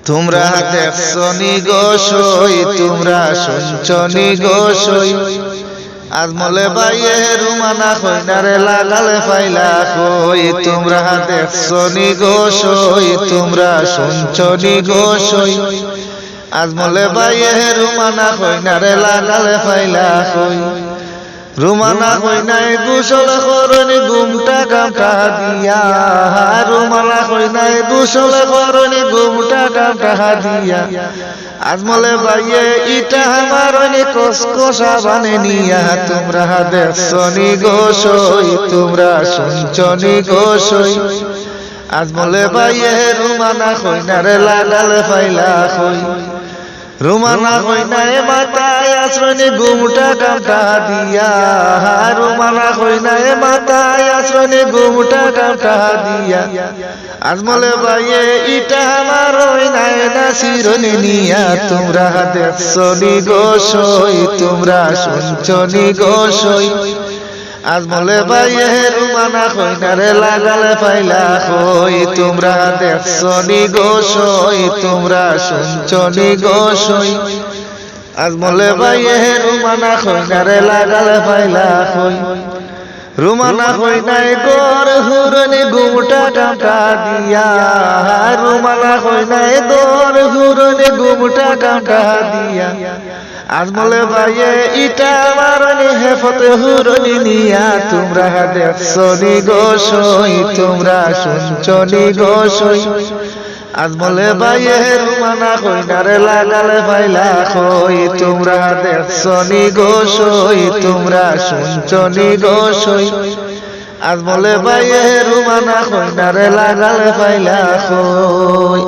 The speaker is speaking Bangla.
তোমরা দেখছনি গো সই, তোমরা শুনছনি গো সই, আজমলে বাইয়ে রুমানা কইনারে লাগালে ফাইলা কই। তোমরা দেখছনি গো সই, তোমরা শুনছনি গো সই, আজমলে বাইয়ে রুমানা কইনারে লাগালে ফাইলা কই। রুমানা কইনায় গোসল করনি ঘুমটা কামটা দিয়া, রুমানা কইনায় গোসল করনি ঘুমটা কামটা দিয়া, আজমলে বাইয়ে ইটা মারনি কসকসা বানে নিয়া। তোমরা দেখছনি গো সই, তোমরা শুনছনি গো সই, আজমলে বাইয়ে রুমানা কইনারে লাগালে ফাইলা কই। রুমানা কইনায় মাথায় আশ্রয়নি ঘুমটা কামটা দিয়া, রুমানা কইনায় মাথায় আশ্রয়নি ঘুমটা কামটা দিয়া, আজমলে বাইয়ে ইটা আমার নাই না শিরনি নিয়া। তোমরা দেখছনি গো সই, তোমরা শুনছনি গো সই, আজমলে বাইয়ে রুমানা কইনারে লাগালে ফাইলা কই। তোমরা দেখছনি গো সই, তোমরা শুনছনি গো সই, আজমলে বাইয়ে রুমানা কইনারে লাগালে ফাইলা কই। রুমানা কইনায় গোর হুরনি ঘুমটা কামটা দিয়া, রুমানা কইনায় গোর হুরনি ঘুমটা কামটা দিয়া, আজমলে বাইয়ে ইটা মারনি হেফতে হুরনি নিয়া। তোমরা দেখছনি গো সই, তোমরা শুনছনি গো সই, আজমলে বাইয়ে রুমানা কইনারে লাগালে ফাইলা কই। তোমরা দেখছনি গো সই, তোমরা শুনছনি গো সই, আজমলে বাইয়ে রুমানা কইনারে লাগালে ফাইলা কই।